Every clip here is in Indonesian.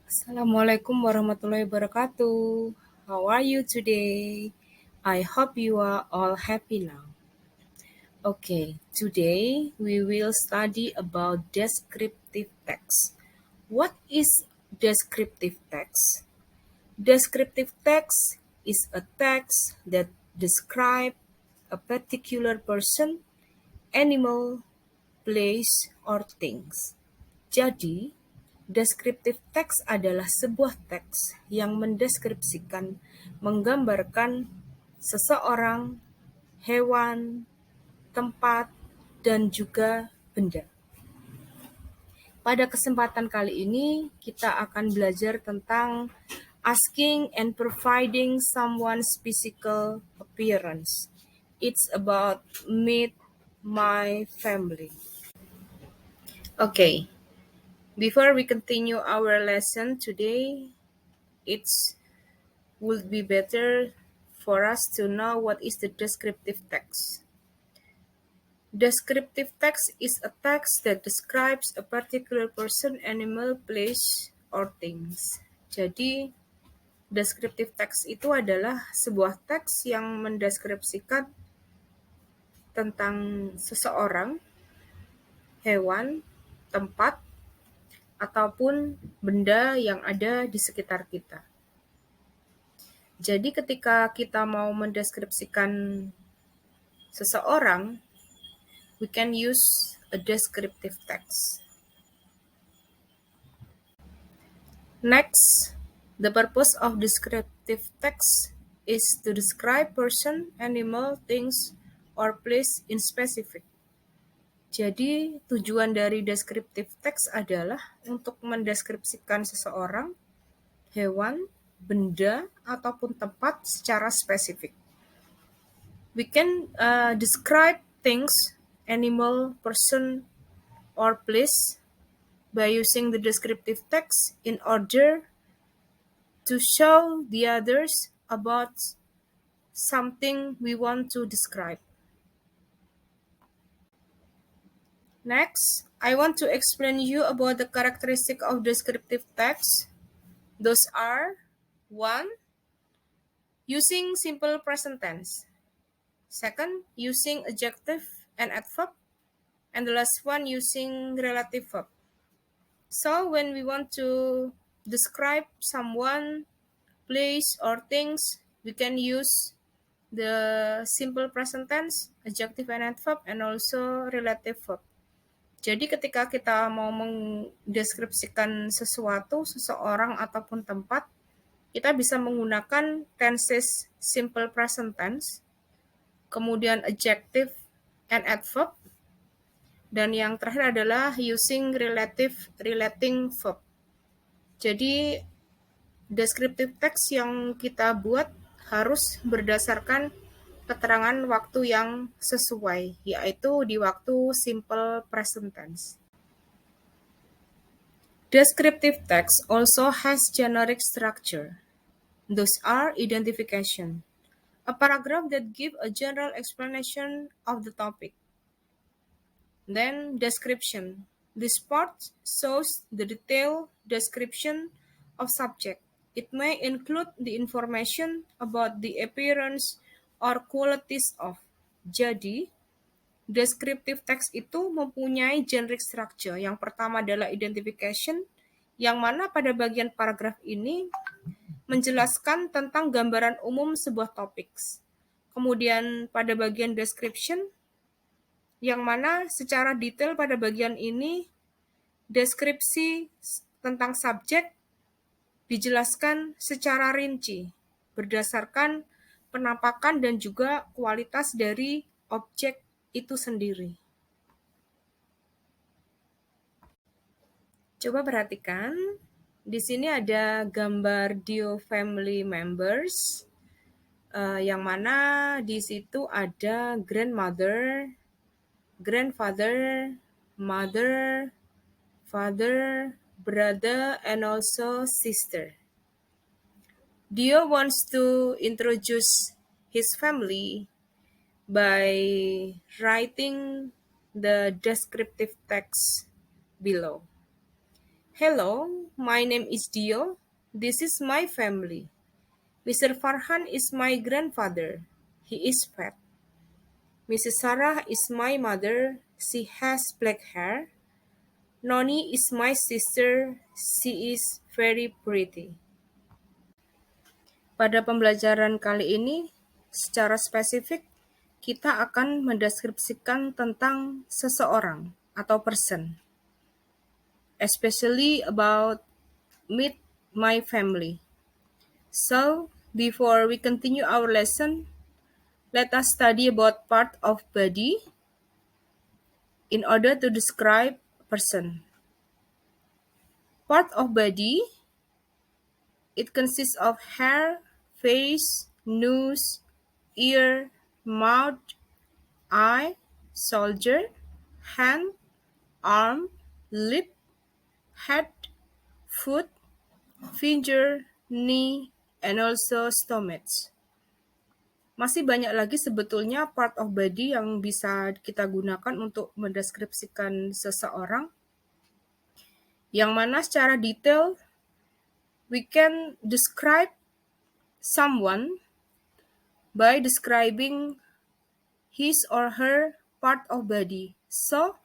Assalamualaikum warahmatullahi wabarakatuh. How are you today? I hope you are all happy now. Okay, today we will study about descriptive text. What is descriptive text? Descriptive text is a text that describes a particular person, animal, place, or things. Jadi, deskriptif teks adalah sebuah teks yang mendeskripsikan, menggambarkan seseorang, hewan, tempat, dan juga benda. Pada kesempatan kali ini, kita akan belajar tentang asking and providing someone's physical appearance. It's about meet my family. Okay, before we continue our lesson today, it's would be better for us to know what is the descriptive text. Descriptive text is a text that describes a particular person, animal, place, or things. Jadi, descriptive text itu adalah sebuah teks yang mendeskripsikan tentang seseorang, hewan, tempat, ataupun benda yang ada di sekitar kita. Jadi ketika kita mau mendeskripsikan seseorang, we can use a descriptive text. Next, the purpose of descriptive text is to describe person, animal, things, or place in specific. Jadi, tujuan dari descriptive text adalah untuk mendeskripsikan seseorang, hewan, benda, ataupun tempat secara spesifik. We can describe things, animal, person, or place by using the descriptive text in order to show the others about something we want to describe. Next, I want to explain you about the characteristic of descriptive text. Those are 1. Using simple present tense. 2, using adjective and adverb. And the last one, using relative verb. So when we want to describe someone, place, or things, we can use the simple present tense, adjective and adverb, and also relative verb. Jadi ketika kita mau mendeskripsikan sesuatu, seseorang, ataupun tempat, kita bisa menggunakan tenses simple present tense, kemudian adjective and adverb, dan yang terakhir adalah using relating verb. Jadi descriptive text yang kita buat harus berdasarkan keterangan waktu yang sesuai, yaitu di waktu simple present tense. Descriptive text also has generic structure. Those are identification, a paragraph that gives a general explanation of the topic. Then description. This part shows the detailed description of subject. It may include the information about the appearance or qualities of. Jadi, descriptive text itu mempunyai generic structure. Yang pertama adalah identification, yang mana pada bagian paragraf ini menjelaskan tentang gambaran umum sebuah topik. Kemudian pada bagian description, yang mana secara detail pada bagian ini deskripsi tentang subjek dijelaskan secara rinci berdasarkan penampakan dan juga kualitas dari objek itu sendiri. Coba perhatikan, di sini ada gambar Dio family members, yang mana di situ ada grandmother, grandfather, mother, father, brother, and also sister. Dio wants to introduce his family by writing the descriptive text below. Hello, my name is Dio. This is my family. Mr. Farhan is my grandfather. He is fat. Mrs. Sarah is my mother. She has black hair. Noni is my sister. She is very pretty. Pada pembelajaran kali ini, secara spesifik, kita akan mendeskripsikan tentang seseorang atau person, especially about meet my family. So, before we continue our lesson, let us study about part of body in order to describe person. Part of body, it consists of hair, face, nose, ear, mouth, eye, shoulder, hand, arm, lip, head, foot, finger, knee, and also stomach. Masih banyak lagi sebetulnya part of body yang bisa kita gunakan untuk mendeskripsikan seseorang, yang mana secara detail we can describe someone by describing his or her part of body. So,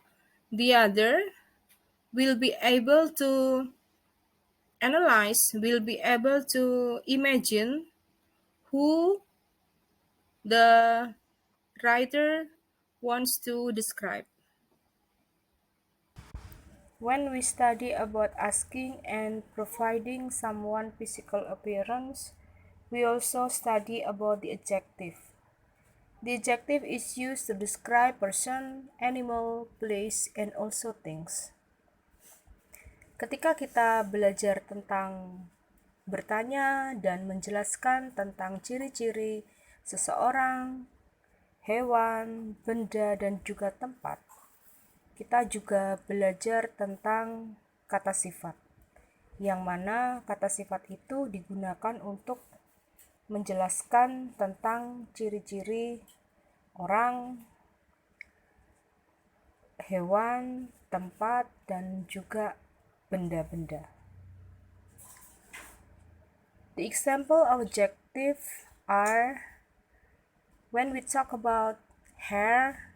the other will be able to analyze, will be able to imagine who the writer wants to describe. When we study about asking and providing someone physical appearance, we also study about the adjective. The adjective is used to describe person, animal, place, and also things. Ketika kita belajar tentang bertanya dan menjelaskan tentang ciri-ciri seseorang, hewan, benda, dan juga tempat, kita juga belajar tentang kata sifat, yang mana kata sifat itu digunakan untuk menjelaskan tentang ciri-ciri orang, hewan, tempat, dan juga benda-benda. The example of adjective are, when we talk about hair,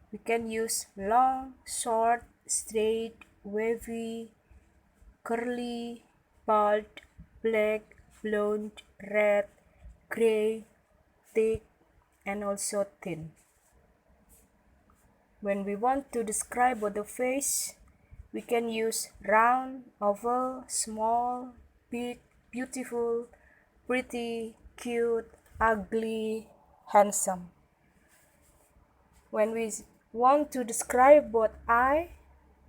we can use long, short, straight, wavy, curly, bald, black, blonde, red, gray, thick, and also thin. When we want to describe the face, we can use round, oval, small, big, beautiful, pretty, cute, ugly, handsome. When we want to describe both eye,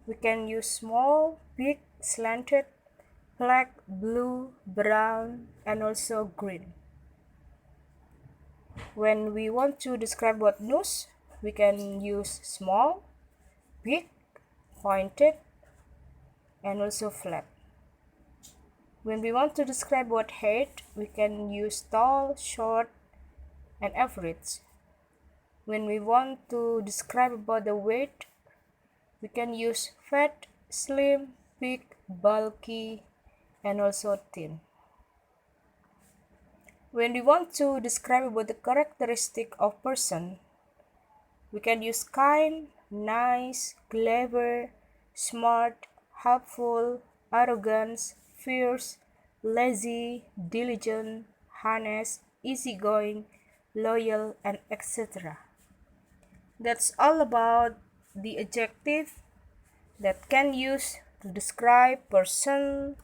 we can use small, big, slanted, black, blue, brown, and also green. When we want to describe both nose, we can use small, big, pointed, and also flat. When we want to describe both height, we can use tall, short, and average. When we want to describe about the weight, we can use fat, slim, big, bulky, and also thin. When we want to describe about the characteristic of person, we can use kind, nice, clever, smart, helpful, arrogant, fierce, lazy, diligent, honest, easygoing, loyal, and etc. That's all about the adjective that can use to describe person,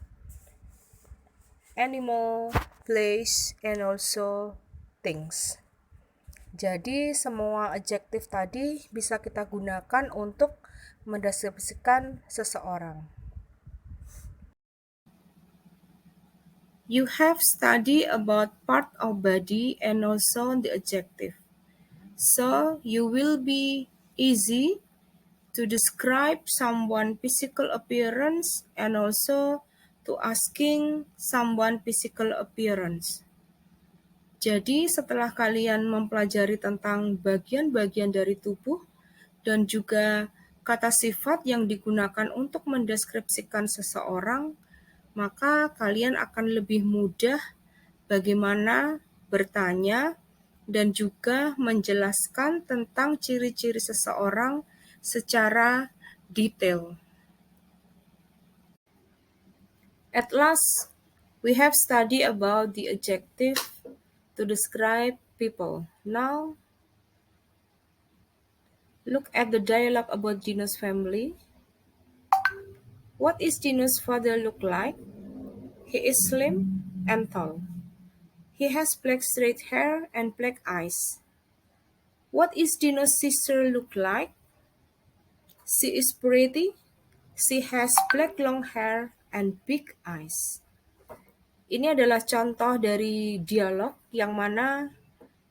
animal, place, and also things. Jadi semua adjektif tadi bisa kita gunakan untuk mendeskripsikan seseorang. You have studied about part of body and also the adjective. So you will be easy to describe someone physical appearance and also to asking someone physical appearance. Jadi setelah kalian mempelajari tentang bagian-bagian dari tubuh dan juga kata sifat yang digunakan untuk mendeskripsikan seseorang, maka kalian akan lebih mudah bagaimana bertanya dan juga menjelaskan tentang ciri-ciri seseorang secara detail. At last, we have studied about the adjective to describe people. Now, look at the dialogue about Dino's family. What is Dino's father look like? He is slim and tall. He has black straight hair and black eyes. What is Dino's sister look like? She is pretty. She has black long hair and big eyes. Ini adalah contoh dari dialog yang mana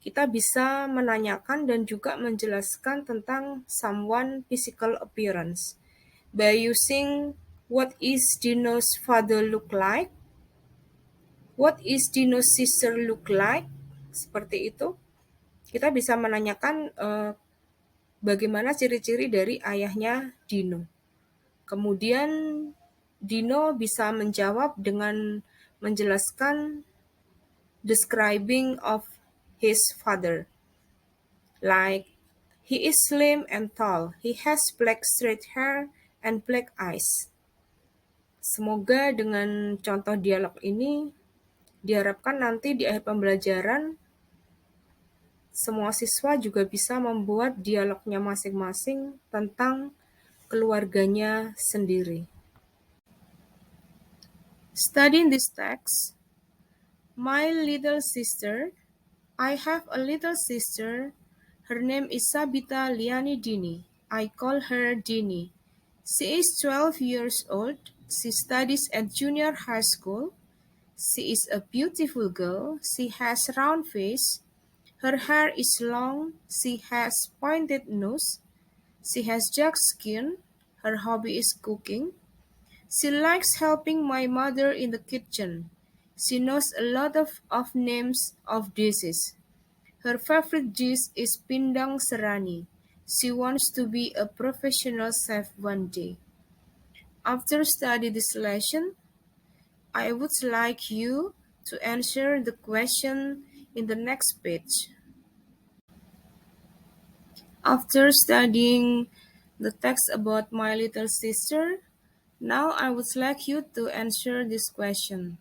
kita bisa menanyakan dan juga menjelaskan tentang someone physical appearance by using what is Dino's father look like, what is Dino's sister look like, seperti itu. Kita bisa menanyakan bagaimana ciri-ciri dari ayahnya Dino. Kemudian Dino bisa menjawab dengan menjelaskan describing of his father. Like, he is slim and tall. He has black straight hair and black eyes. Semoga dengan contoh dialog ini diharapkan nanti di akhir pembelajaran semua siswa juga bisa membuat dialognya masing-masing tentang keluarganya sendiri. Studying this text, my little sister, I have a little sister. Her name is Sabita Liani Dini. I call her Dini. She is 12 years old. She studies at junior high school. She is a beautiful girl. She has round face. Her hair is long. She has pointed nose. She has dark skin. Her hobby is cooking. She likes helping my mother in the kitchen. She knows a lot of names of dishes. Her favorite dish is pindang serani. She wants to be a professional chef one day. After study this lesson, I would like you to answer the question in the next page. After studying the text about my little sister, now I would like you to answer this question.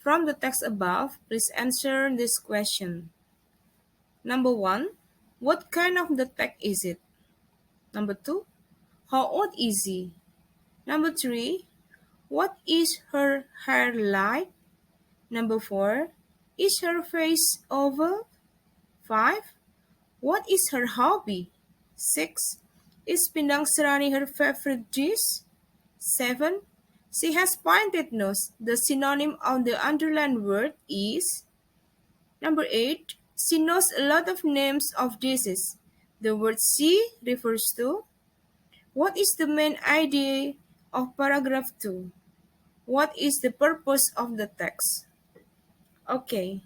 From the text above, please answer this question. Number 1, what kind of the text is it? Number 2, how old is he? Number 3, what is her hair like? Number 4, is her face oval? 5, what is her hobby? 6, is pindang serani her favorite dish? 7, she has pointed nose. The synonym of the underlined word is. Number 8, she knows a lot of names of dishes. The word she refers to. What is the main idea of paragraph 2? What is the purpose of the text? Okay,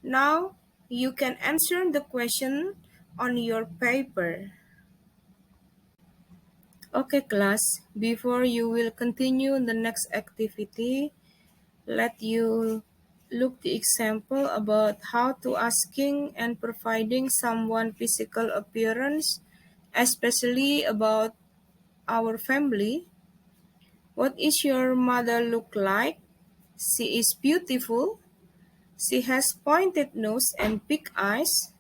now you can answer the question on your paper. Okay, class, before you will continue the next activity, let you look the example about how to asking and providing someone physical appearance, especially about our family. What is your mother look like? She is beautiful. She has pointed nose and big eyes.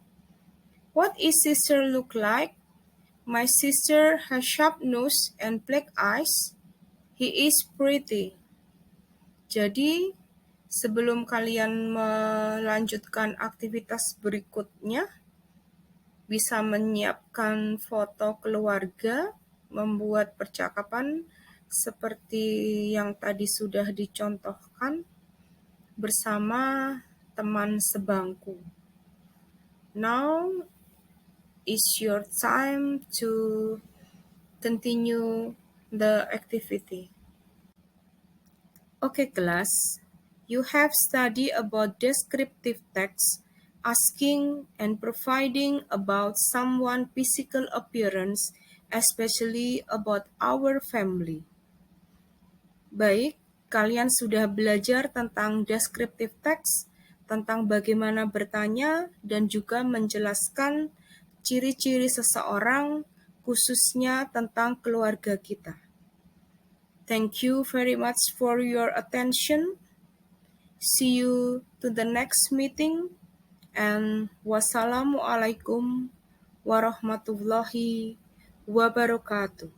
What is sister look like? My sister has sharp nose and black eyes. He is pretty. Jadi, sebelum kalian melanjutkan aktivitas berikutnya, bisa menyiapkan foto keluarga, membuat percakapan seperti yang tadi sudah dicontohkan bersama teman sebangku. Now is your time to continue the activity. Okay, class. You have studied about descriptive text, asking and providing about someone's physical appearance especially about our family. Baik, kalian sudah belajar tentang descriptive text, tentang bagaimana bertanya, dan juga menjelaskan ciri-ciri seseorang, khususnya tentang keluarga kita. Thank you very much for your attention. See you to the next meeting, and wassalamualaikum warahmatullahi wabarakatuh.